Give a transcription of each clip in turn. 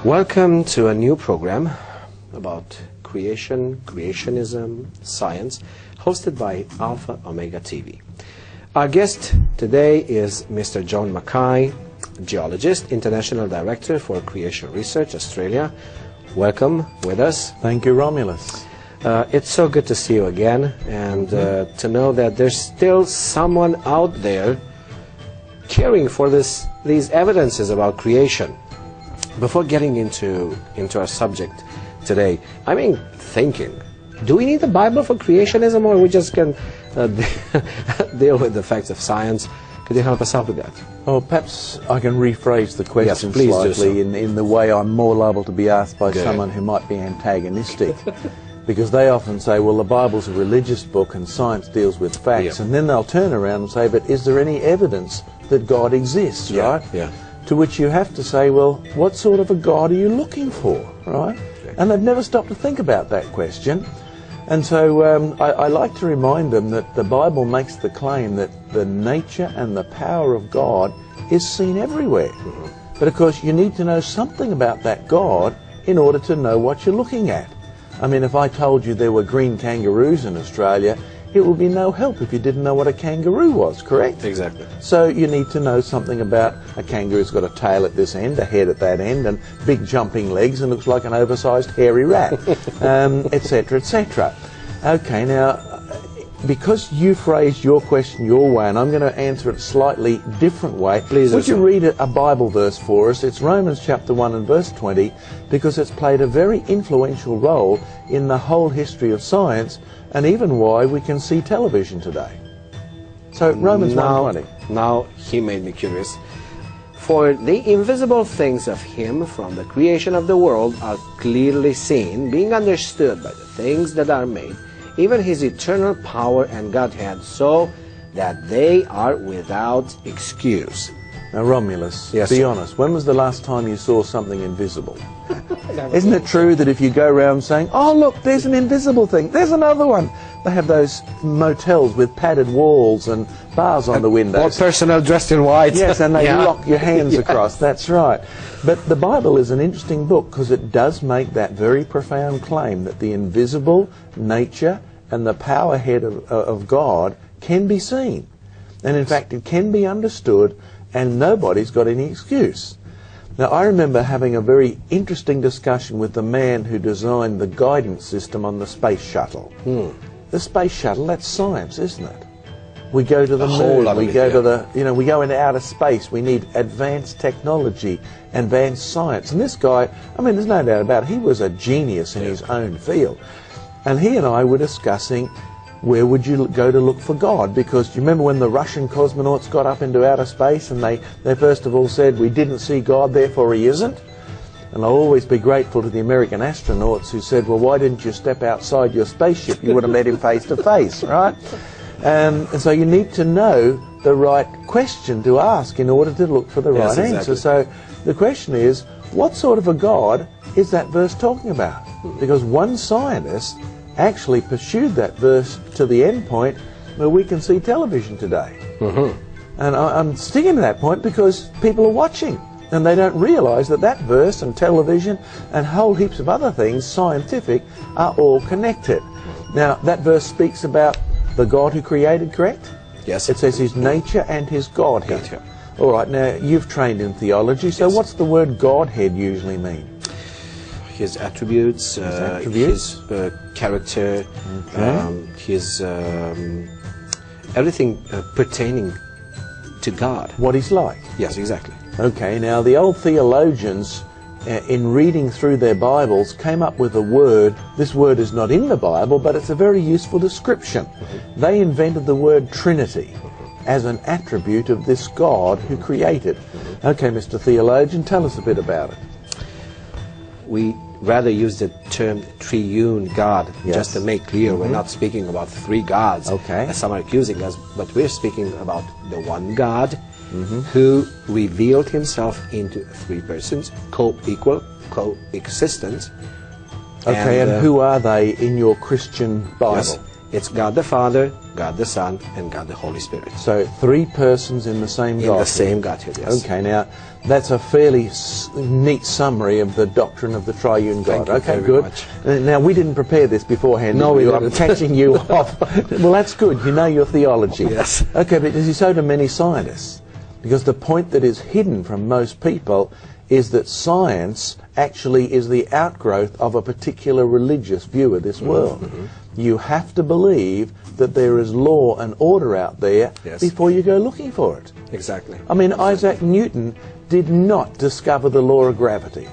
Welcome to a new program about creation, creationism, science, hosted by Alpha Omega TV. Our guest today is Mr. John Mackay, geologist, International Director for Creation Research, Australia. Welcome with us. Thank you, Romulus. It's so good to see you again, and to know that there's still someone out there caring for these evidences about creation. Before getting into our subject today, I mean, thinking, do we need the Bible for creationism, or we just can deal with the facts of science? Could you help us out with that? Well, perhaps I can rephrase the question please slightly do so. in the way I'm more liable to be asked by someone who might be antagonistic. Because they often say, well, the Bible's a religious book and science deals with facts. And then they'll turn around and say, but is there any evidence that God exists, right? Yeah. To which you have to say, well, what sort of a God are you looking for, right? And they've never stopped to think about that question. And so I like to remind them that the Bible makes the claim that the nature and the power of God is seen everywhere. But of course, you need to know something about that God in order to know what you're looking at. I mean, if I told you there were green kangaroos in Australia, it would be no help if you didn't know what a kangaroo was, correct? Exactly. So you need to know something about a kangaroo's got a tail at this end, a head at that end, and big jumping legs, and looks like an oversized hairy rat, etc., etc. Okay, now, because you phrased your question your way, and I'm going to answer it a slightly different way, please would you read a Bible verse for us? It's Romans chapter 1 and verse 20, because it's played a very influential role in the whole history of science, and even why we can see television today. So Romans 1:20. Now he made me curious. For the invisible things of him from the creation of the world are clearly seen, being understood by the things that are made, even his eternal power and Godhead, so that they are without excuse. Now, Romulus, Yes, be sir. honest, when was the last time you saw something invisible? Isn't it true that if you go around saying, oh, look, there's an invisible thing, there's another one. They have those motels with padded walls and bars on the windows. All personnel dressed in white. Yes, and they lock your hands across, that's right. But the Bible is an interesting book because it does make that very profound claim that the invisible nature and the power head of God can be seen. And in fact, it can be understood, and nobody's got any excuse. Now, I remember having a very interesting discussion with the man who designed the guidance system on the space shuttle. The space shuttle, that's science, isn't it? We go to the moon, we go to the, we go into outer space, we need advanced technology, advanced science. And this guy, I mean, there's no doubt about it, he was a genius in his own field. And he and I were discussing, where would you go to look for God? Because you remember when the Russian cosmonauts got up into outer space and they first of all said, we didn't see God, therefore he isn't? And I'll always be grateful to the American astronauts who said, well, why didn't you step outside your spaceship? You would have met him face to face, right? And so you need to know the right question to ask in order to look for the right answer. So the question is, what sort of a God is that verse talking about? Because one scientist actually pursued that verse to the end point where we can see television today. And I'm sticking to that point because people are watching and they don't realize that that verse and television and whole heaps of other things, scientific, are all connected. Now, that verse speaks about the God who created, correct? Yes. It says his nature and his Godhead. All right, now, you've trained in theology, so what's the word Godhead usually mean? His attributes, his character, his everything pertaining to God. What he's like. Yes, exactly. Okay, now the old theologians, in reading through their Bibles, came up with a word. This word is not in the Bible, but it's a very useful description. They invented the word Trinity as an attribute of this God who created. Okay, Mr. Theologian, tell us a bit about it. We rather use the term triune God, just to make clear we're not speaking about three gods, as some are accusing us, but we're speaking about the one God who revealed himself into three persons, co-equal, co-existent. Okay, and who are they in your Christian Bible? Yes, it's God the Father, God the Son, and God the Holy Spirit. So 3 persons in the same Godhead. In the same Godhead, yes. Okay, now that's a fairly neat summary of the doctrine of the triune God. Thank you okay, very good. much. Now we didn't prepare this beforehand. No, we did I'm didn't. catching you off. Well, that's good. You know your theology. Yes. Okay, but as you so to many scientists, because the point that is hidden from most people is that science actually is the outgrowth of a particular religious view of this world. Mm-hmm. You have to believe that there is law and order out there Yes. before you go looking for it. Exactly. I mean, Isaac Newton did not discover the law of gravity.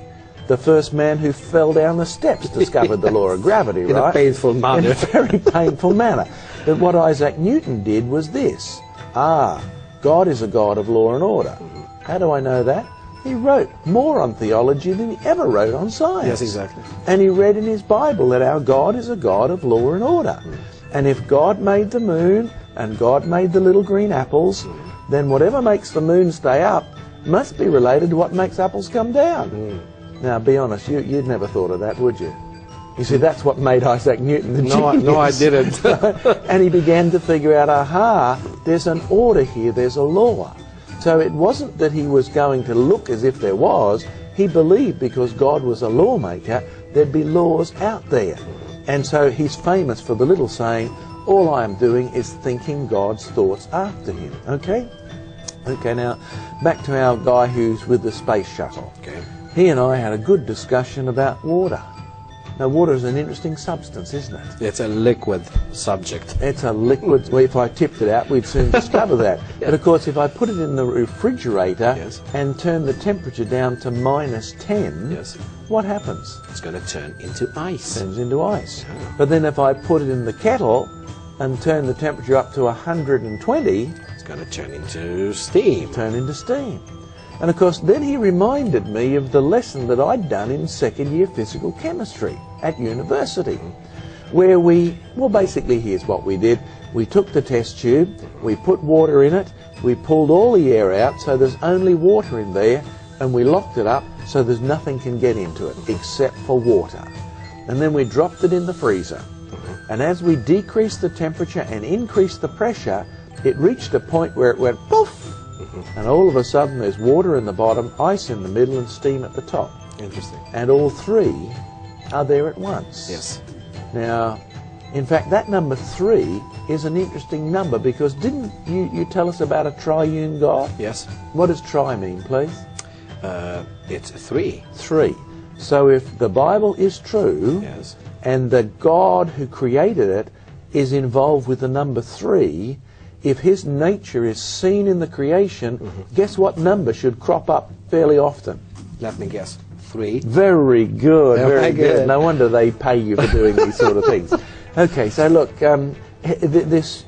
The first man who fell down the steps discovered the law of gravity, In right? a painful manner. In a very painful manner. But what Isaac Newton did was this. God is a God of law and order. How do I know that? He wrote more on theology than he ever wrote on science. Yes, exactly. And he read in his Bible that our God is a God of law and order. And if God made the moon and God made the little green apples, then whatever makes the moon stay up must be related to what makes apples come down. Now, be honest, you'd never thought of that, would you? You see, that's what made Isaac Newton the genius. No, I didn't. And he began to figure out, there's an order here, there's a law. So it wasn't that he was going to look as if there was. He believed because God was a lawmaker, there'd be laws out there. And so he's famous for the little saying, all I am doing is thinking God's thoughts after him. Okay? Okay, now, back to our guy who's with the space shuttle. Okay. He and I had a good discussion about water. Now, water is an interesting substance, isn't it? It's a liquid subject. It's a liquid. Well, if I tipped it out, we'd soon discover that. Yeah. But of course, if I put it in the refrigerator Yes. and turn the temperature down to -10, Yes. what happens? It's going to turn into ice. Turns into ice. But then if I put it in the kettle and turn the temperature up to 120, It's going to turn into steam. turn into steam. And of course, then he reminded me of the lesson that I'd done in second year physical chemistry at university, where basically here's what we did. We took the test tube, we put water in it, we pulled all the air out so there's only water in there, and we locked it up so there's nothing can get into it except for water. And then we dropped it in the freezer. And as we decreased the temperature and increased the pressure, it reached a point where it went poof, and all of a sudden there's water in the bottom, ice in the middle, and steam at the top. Interesting. And all 3 are there at once. Yes. Now, in fact, that number 3 is an interesting number because didn't you tell us about a triune God? Yes. What does tri mean, please? It's 3. 3. So if the Bible is true, Yes. and the God who created it is involved with the number 3, if his nature is seen in the creation, guess what number should crop up fairly often? Let me guess. 3. Very good, Oh, very my good. God. No wonder they pay you for doing these sort of things. Okay, so look, this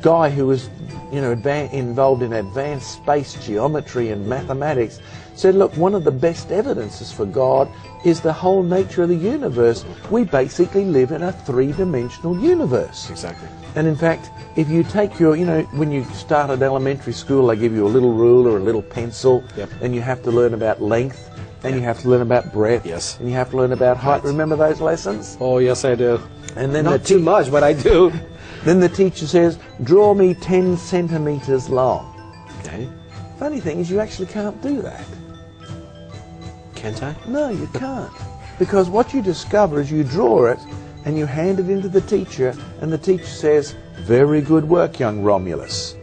guy who was, involved in advanced space geometry and mathematics said, look, one of the best evidences for God is the whole nature of the universe. We basically live in a 3-dimensional universe. Exactly. And in fact, if you take your, when you start at elementary school, they give you a little ruler, a little pencil, Yep. and you have to learn about length, and you have to learn about breadth, Yes. and you have to learn about height. Remember those lessons? Oh, yes, I do. And then Not too much, but I do. Then the teacher says, draw me 10 centimeters long. Okay. Funny thing is, you actually can't do that. Can't I? No, you can't. Because what you discover is you draw it and you hand it into the teacher, and the teacher says, very good work, young Romulus.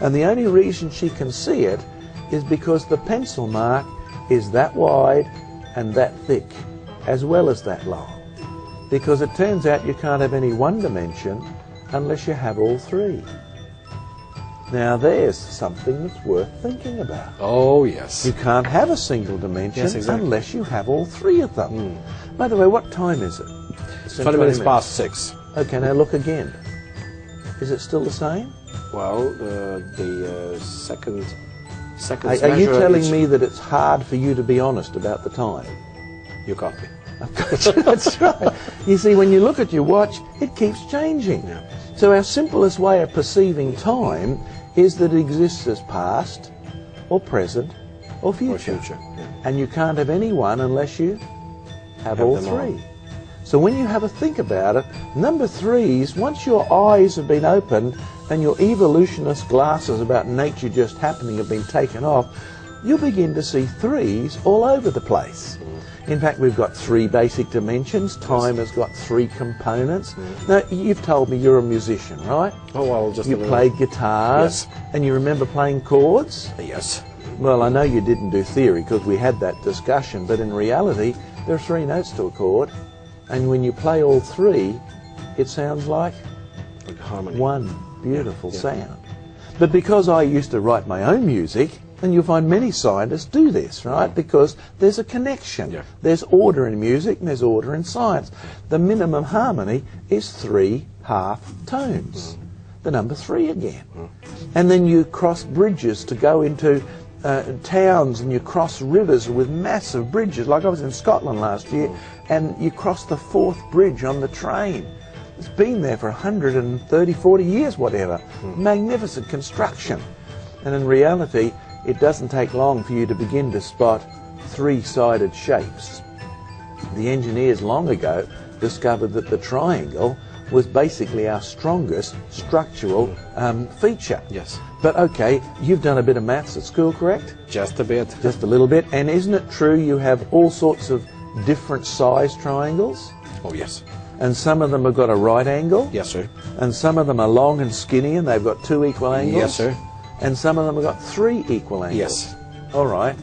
And the only reason she can see it is because the pencil mark is that wide and that thick, as well as that long. Because it turns out you can't have any one dimension unless you have all 3. Now there's something that's worth thinking about. Oh, yes. You can't have a single dimension Yes, exactly. unless you have all 3 of them. By the way, what time is it? It's 20 minutes past 6. Okay, now look again. Is it still the same? Well, the second Are you telling me that it's hard for you to be honest about the time? You got me. That's right. You see, when you look at your watch, it keeps changing. Yeah. So our simplest way of perceiving time is that it exists as past, or present, or future. Or future. Yeah. And you can't have any one unless you have all them all. 3. So when you have a think about it, number 3s, once your eyes have been opened and your evolutionist glasses about nature just happening have been taken off, you'll begin to see 3s all over the place. In fact, we've got 3 basic dimensions. Time has got 3 components. Now, you've told me you're a musician, right? Oh, well, just you played guitars, and you remember playing chords? Yes. Well, I know you didn't do theory because we had that discussion, but in reality, there are 3 notes to a chord, and when you play all 3, it sounds like harmony. One beautiful sound. But because I used to write my own music, and you'll find many scientists do this, right? Because there's a connection. Yeah. There's order in music and there's order in science. The minimum harmony is 3 half tones. The number 3 again. And then you cross bridges to go into towns, and you cross rivers with massive bridges. Like I was in Scotland last year, and you cross the 4th bridge on the train. It's been there for 130, 40 years, whatever. Magnificent construction. And in reality, it doesn't take long for you to begin to spot 3-sided shapes. The engineers long ago discovered that the triangle was basically our strongest structural feature. Yes. But okay, you've done a bit of maths at school, correct? Just a bit. Just a little bit. And isn't it true you have all sorts of different size triangles? Oh, yes. And some of them have got a right angle? Yes, sir. And some of them are long and skinny and they've got 2 equal angles? Yes, sir. And some of them have got 3 equal angles? Yes. All right.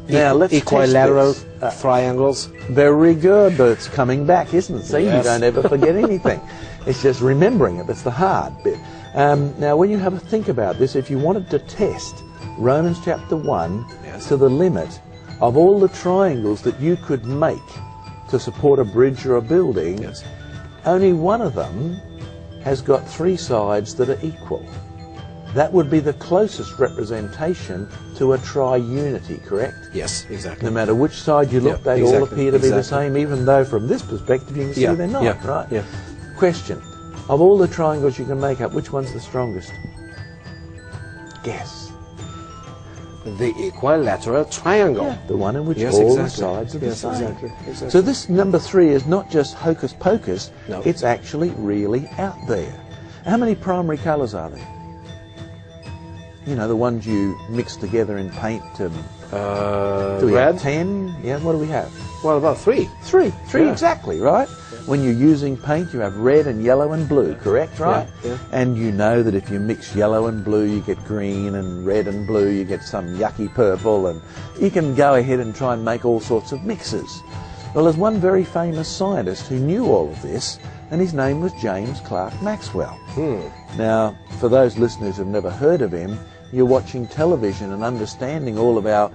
Now let's equilateral test this. triangles. Very good, but it's coming back, isn't it? See, Yes. you don't ever forget anything. It's just remembering it. That's the hard bit. Now, when you have a think about this, if you wanted to test Romans chapter 1 Yes. to the limit of all the triangles that you could make to support a bridge or a building, Yes. only one of them has got 3 sides that are equal. That would be the closest representation to a triunity, correct? Yes, exactly. No matter which side you look, Yeah, they all exactly, appear to be the exactly. same, even though from this perspective you can see they're not, right? Yeah. Question. Of all the triangles you can make up, which one's the strongest? Guess. The equilateral triangle. Yeah, the one in which Yes, all exactly. the sides are the Yes, same. exactly. So this number 3 is not just hocus pocus, No. it's actually really out there. How many primary colours are there? You know, the ones you mix together in paint. Do we red? have 10? Yeah, what do we have? Well, about 3. 3 Yeah. exactly, right? When you're using paint, you have red and yellow and blue, correct, right? Yeah. And you know that if you mix yellow and blue, you get green, and red and blue, you get some yucky purple, and you can go ahead and try and make all sorts of mixes. Well, there's one very famous scientist who knew all of this, and his name was James Clerk Maxwell. Now, for those listeners who've never heard of him, you're watching television and understanding all of our,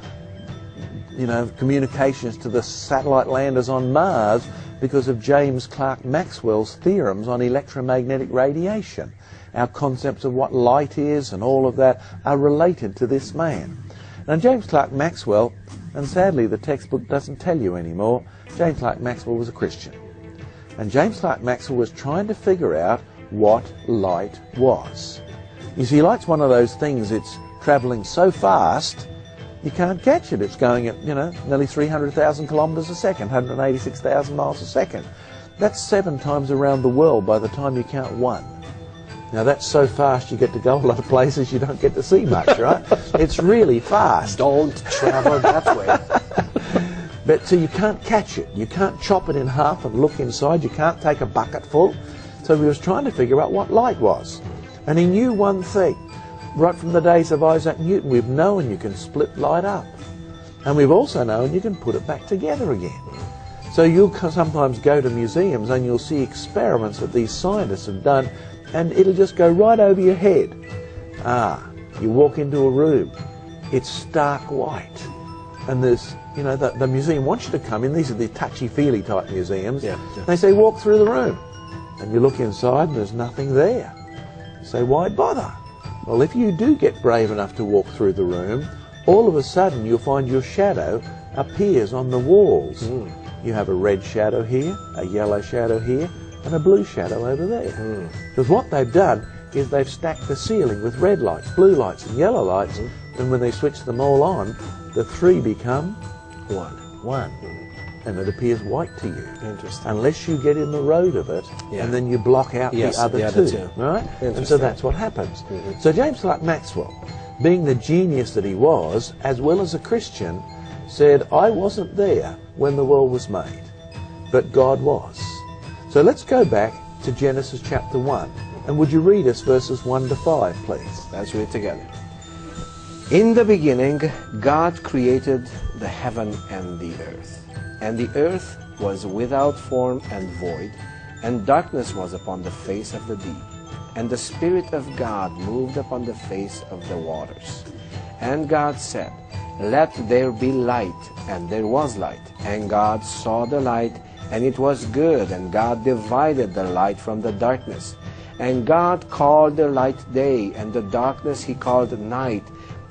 communications to the satellite landers on Mars because of James Clerk Maxwell's theorems on electromagnetic radiation. Our concepts of what light is and all of that are related to this man. Now, James Clerk Maxwell, and sadly the textbook doesn't tell you anymore, James Clerk Maxwell was a Christian. And James Clerk Maxwell was trying to figure out what light was. You see, light's one of those things, it's travelling so fast, you can't catch it. It's going at, nearly 300,000 kilometres a second, 186,000 miles a second. That's 7 times around the world by the time you count 1. Now, that's so fast you get to go a lot of places you don't get to see much, right? It's really fast. Don't travel that way. But so you can't catch it. You can't chop it in half and look inside. You can't take a bucket full. So he was trying to figure out what light was. And he knew one thing. Right from the days of Isaac Newton, we've known you can split light up. And we've also known you can put it back together again. So you'll sometimes go to museums and you'll see experiments that these scientists have done, and it'll just go right over your head. You walk into a room, it's stark white. And there's, the museum wants you to come in. These are the touchy-feely type museums. Yeah. They say, walk through the room. And you look inside and there's nothing there. You say, why bother? Well, if you do get brave enough to walk through the room, all of a sudden you'll find your shadow appears on the walls. You have a red shadow here, a yellow shadow here, and a blue shadow over there. Because what they've done is they've stacked the ceiling with red lights, blue lights, and yellow lights, and when they switch them all on, the 3 become 1. and it appears white to you. Interesting. Unless you get in the road of it, Yeah. and then you block out Yes, the other the other two. two. Right? And so Interesting. that's what happens. So James Clerk Maxwell, being the genius that he was, as well as a Christian, said, I wasn't there when the world was made, but God was. So let's go back to Genesis chapter 1. And would you read us verses 1 to 5, please? Let's read together. In the beginning, God created the heaven and the earth. And the earth was without form and void, and darkness was upon the face of the deep. And the Spirit of God moved upon the face of the waters. And God said, Let there be light, and there was light. And God saw the light, and it was good, and God divided the light from the darkness. And God called the light day, and the darkness he called night.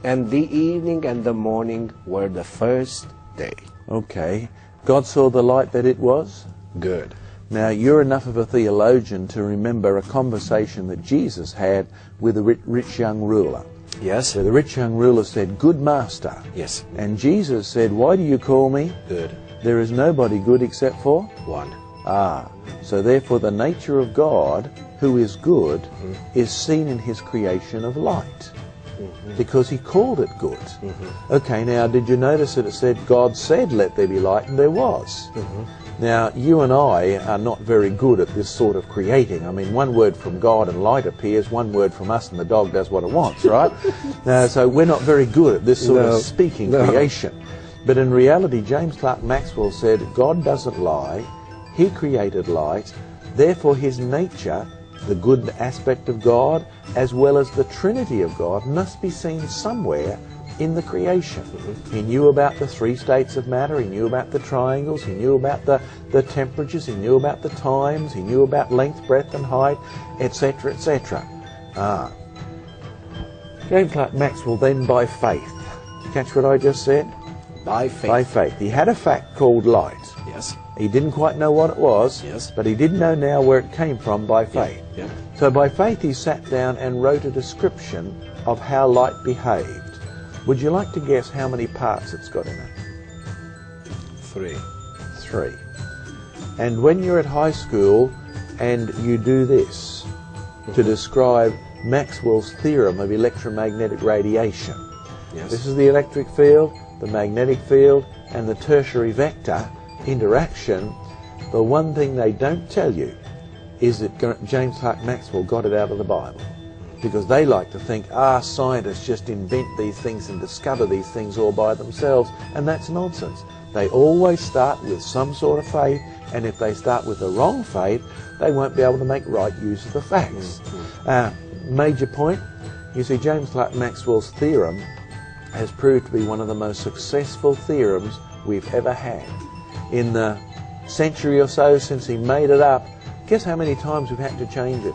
And the evening and the morning were the first day. Okay. God saw the light that it was Good. Now, you're enough of a theologian to remember a conversation that Jesus had with a rich young ruler. Yes. So the rich young ruler said, Good master. Yes. And Jesus said, Why do you call me? Good. There is nobody good except for? One. So therefore the nature of God, who is good, is seen in his creation of light. Because he called it good. Okay, now did you notice that it said, God said, let there be light, and there was? Now, you and I are not very good at this sort of creating. I mean, one word from God and light appears, one word from us and the dog does what it wants, right? So we're not very good at this sort of speaking creation. But in reality, James Clerk Maxwell said, God doesn't lie. He created light. Therefore, his nature, the good aspect of God, as well as the Trinity of God, must be seen somewhere in the creation. He knew about the three states of matter, he knew about the triangles, he knew about the temperatures, he knew about the times, he knew about length, breadth and height, etc., etc. James Clerk Maxwell then by faith. Catch what I just said? By faith. By faith. He had a fact called light. Yes. He didn't quite know what it was, Yes. but he did know now where it came from by faith. Yeah. So by faith he sat down and wrote a description of how light behaved. Would you like to guess how many parts it's got in it? 3. 3. And when you're at high school and you do this to describe Maxwell's theorem of electromagnetic radiation. Yes. This is the electric field, the magnetic field, and the tertiary vector interaction. The one thing they don't tell you is that James Clerk Maxwell got it out of the Bible. Because they like to think, scientists just invent these things and discover these things all by themselves, and that's nonsense. They always start with some sort of faith, and if they start with the wrong faith, they won't be able to make right use of the facts. Major point, you see, James Clerk Maxwell's theorem has proved to be one of the most successful theorems we've ever had. In the century or so since he made it up, guess how many times we've had to change it?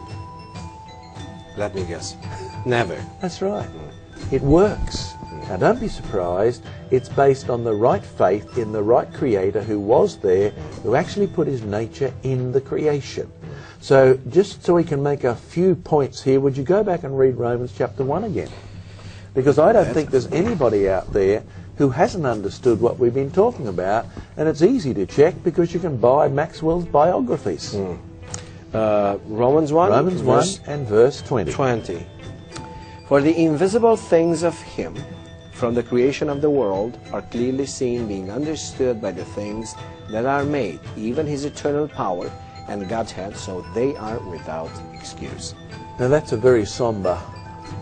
Let me guess. Never. That's right. It works. Now don't be surprised. It's based on the right faith in the right creator who was there, who actually put his nature in the creation. So just so we can make a few points here, would you go back and read Romans chapter 1 again? Because I don't think there's anybody out there who hasn't understood what we've been talking about, and it's easy to check because you can buy Maxwell's biographies. Romans 1. Romans 1 and verse 20. For the invisible things of him, from the creation of the world, are clearly seen, being understood by the things that are made, even his eternal power and Godhead, so they are without excuse. Now that's a very somber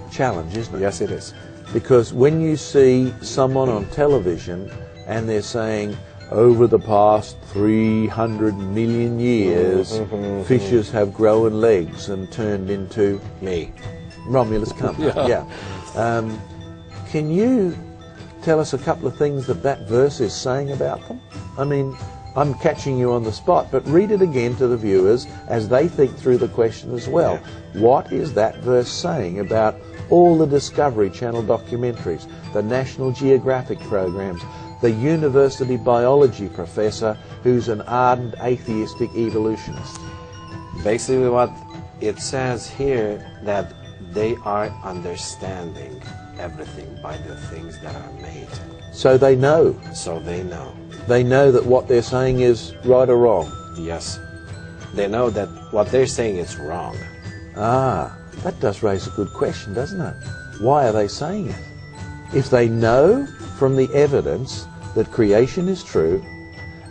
challenge, isn't it? Yes, it is. Because when you see someone on television and they're saying, over the past 300 million years, fishes have grown legs and turned into Me. Romulus Company. Can you tell us a couple of things that verse is saying about them? I mean, I'm catching you on the spot, but read it again to the viewers as they think through the question as well. What is that verse saying about all the Discovery Channel documentaries, the National Geographic programs, the university biology professor who's an ardent atheistic evolutionist? Basically what it says here, that they are understanding everything by the things that are made. So they know. So they know. They know that what they're saying is right or wrong. Yes. They know that what they're saying is wrong. Ah, that does raise a good question, doesn't it? Why are they saying it? If they know from the evidence that creation is true,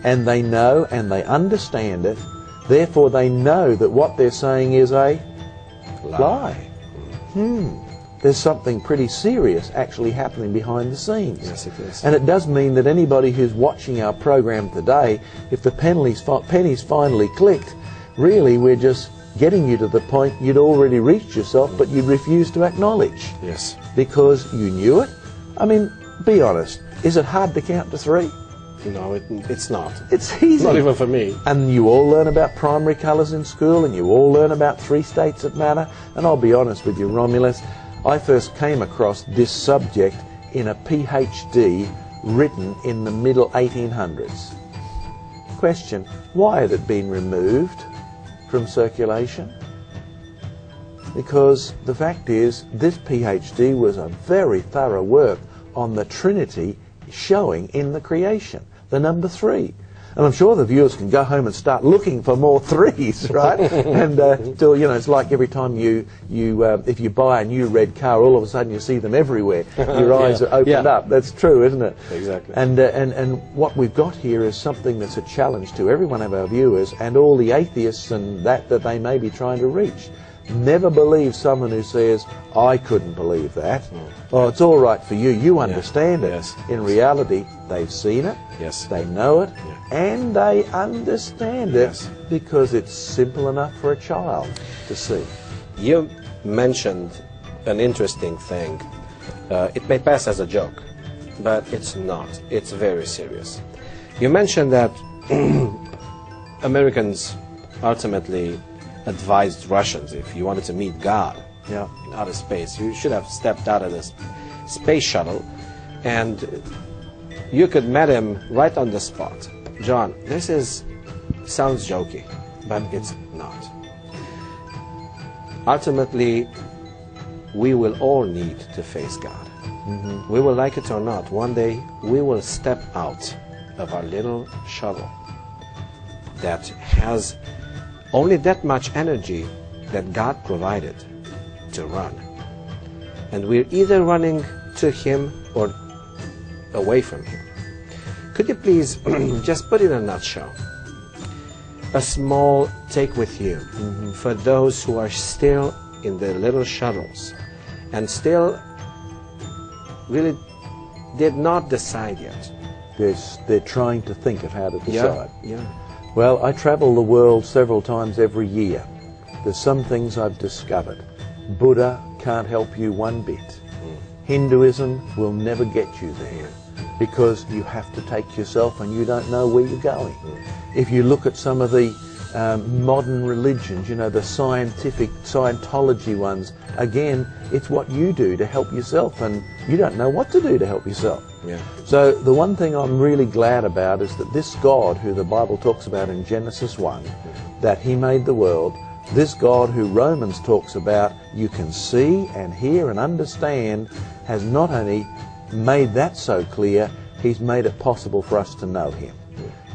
and they know and they understand it, therefore they know that what they're saying is a lie. There's something pretty serious actually happening behind the scenes. Yes, it is. And it does mean that anybody who's watching our program today, if the pennies finally clicked, really we're just getting you to the point you'd already reached yourself, but you'd refuse to acknowledge. Yes. Because you knew it. I mean, be honest, is it hard to count to 3? No, it's not. It's easy. Not even for me. And you all learn about primary colours in school, and you all learn about 3 states of matter. And I'll be honest with you, Romulus, I first came across this subject in a PhD written in the middle 1800s. Question, why had it been removed from circulation? Because the fact is, this PhD was a very thorough work on the Trinity showing in the creation, the number 3. And I'm sure the viewers can go home and start looking for more 3s, right? And till, you know, it's like every time if you buy a new red car, all of a sudden you see them everywhere. Your eyes are opened up. That's true, isn't it? Exactly. And what we've got here is something that's a challenge to every one of our viewers and all the atheists and that they may be trying to reach. Never believe someone who says, I couldn't believe that. Oh, it's all right for you. You understand it. Yes. In reality, they've seen it. Yes. They know it. Yeah. And they understand it Yes. because it's simple enough for a child to see. You mentioned an interesting thing. It may pass as a joke, but it's not. It's very serious. You mentioned that Americans ultimately advised Russians, if you wanted to meet God in outer space, you should have stepped out of this space shuttle and you could meet him right on the spot. John, this sounds jokey, but it's not. Ultimately, we will all need to face God. We will like it or not. One day, we will step out of our little shuttle that has only that much energy that God provided to run. And we're either running to Him or away from Him. Could you please just put it in a nutshell? A small take with you for those who are still in their little shuttles and still really did not decide yet. They're trying to think of how to decide. Yeah. Well, I travel the world several times every year. There's some things I've discovered. Buddha can't help you one bit. Hinduism will never get you there because you have to take yourself and you don't know where you're going. If you look at some of the modern religions, you know, the scientific Scientology ones, again, it's what you do to help yourself and you don't know what to do to help yourself. Yeah. So the one thing I'm really glad about is that this God who the Bible talks about in Genesis 1, that He made the world, this God who Romans talks about, you can see and hear and understand, has not only made that so clear, He's made it possible for us to know Him.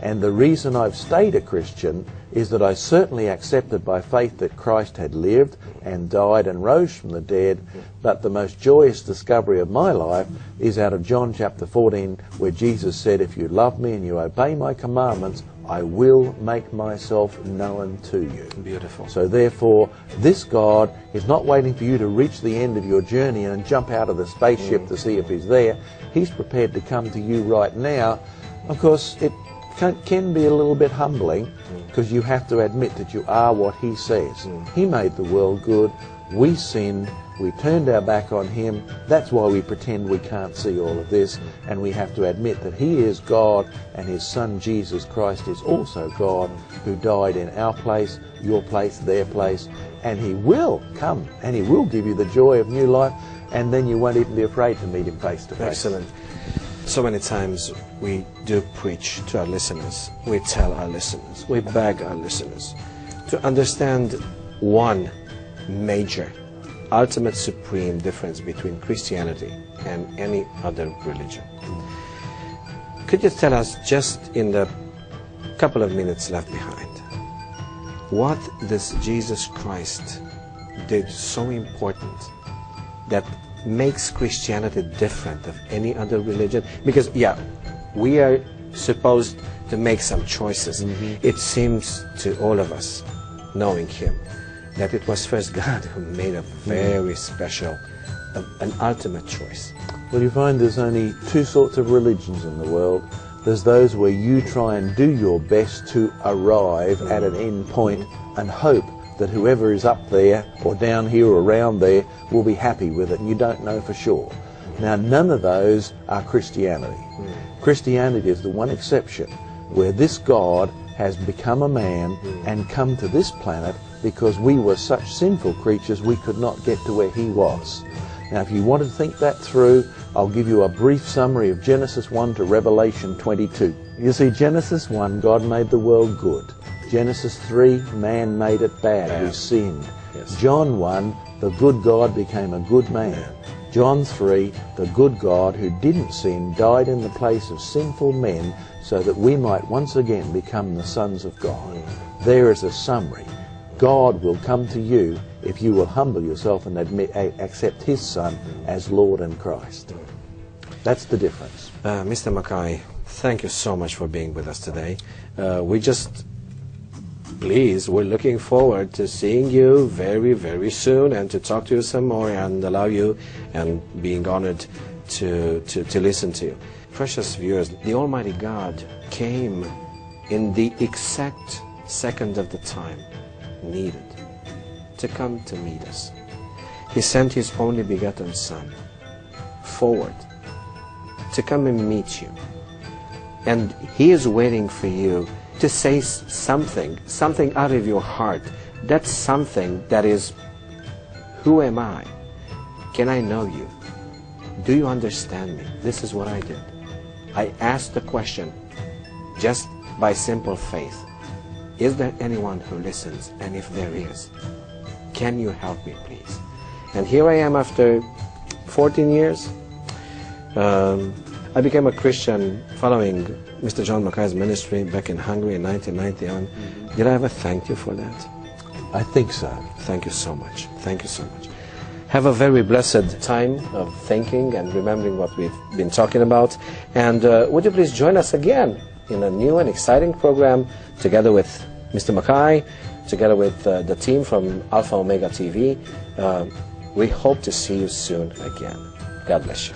And the reason I've stayed a Christian is that I certainly accepted by faith that Christ had lived and died and rose from the dead, but the most joyous discovery of my life is out of John chapter 14, where Jesus said, if you love me and you obey my commandments, I will make myself known to you. Beautiful. So therefore, this God is not waiting for you to reach the end of your journey and jump out of the spaceship to see if He's there. He's prepared to come to you right now. Of course, it can be a little bit humbling because you have to admit that you are what He says. He made the world good. We sinned. We turned our back on Him. That's why we pretend we can't see all of this. And we have to admit that He is God and His Son Jesus Christ is also God, who died in our place, your place, their place. And He will come and He will give you the joy of new life. And then you won't even be afraid to meet Him face to face. Excellent. So many times we do preach to our listeners. We tell our listeners. We beg our listeners to understand one major, ultimate, supreme difference between Christianity and any other religion. could you tell us, just in the couple of minutes left behind, what this Jesus Christ did so important that makes Christianity different of any other religion? Because, yeah, we are supposed to make some choices. It seems to all of us, knowing Him, that it was first God who made a very special, an ultimate choice. Well, you find there's only two sorts of religions in the world. There's those where you try and do your best to arrive at an end point and hope that whoever is up there or down here or around there will be happy with it, and you don't know for sure. Now, none of those are Christianity. Christianity is the one exception where this God has become a man and come to this planet because we were such sinful creatures we could not get to where He was. Now, if you want to think that through, I'll give you a brief summary of Genesis 1 to Revelation 22. You see, Genesis 1, God made the world good. Genesis 3, man made it bad. He sinned. Yes. John 1, the good God became a good man. John 3, the good God who didn't sin died in the place of sinful men so that we might once again become the sons of God. There is a summary. God will come to you if you will humble yourself and accept His Son as Lord and Christ. That's the difference. Mr. Mackay, thank you so much for being with us today. We're looking forward to seeing you very, very soon and to talk to you some more and allow you and being honored to listen to you. Precious viewers, the Almighty God came in the exact second of the time needed to come to meet us. He sent His only begotten Son forward to come and meet you. And He is waiting for you to say something out of your heart. That's something that is, who am I? Can I know you? Do you understand me? This is what I did. I asked the question just by simple faith. Is there anyone who listens? And if there is, can you help me, please? And here I am after 14 years. I became a Christian following Mr. John Mackay's ministry back in Hungary in 1991. Did I ever thank you for that? I think so. Thank you so much. Thank you so much. Have a very blessed time of thinking and remembering what we've been talking about. And would you please join us again in a new and exciting program together with Mr. Mackay, together with the team from Alpha Omega TV. We hope to see you soon again. God bless you.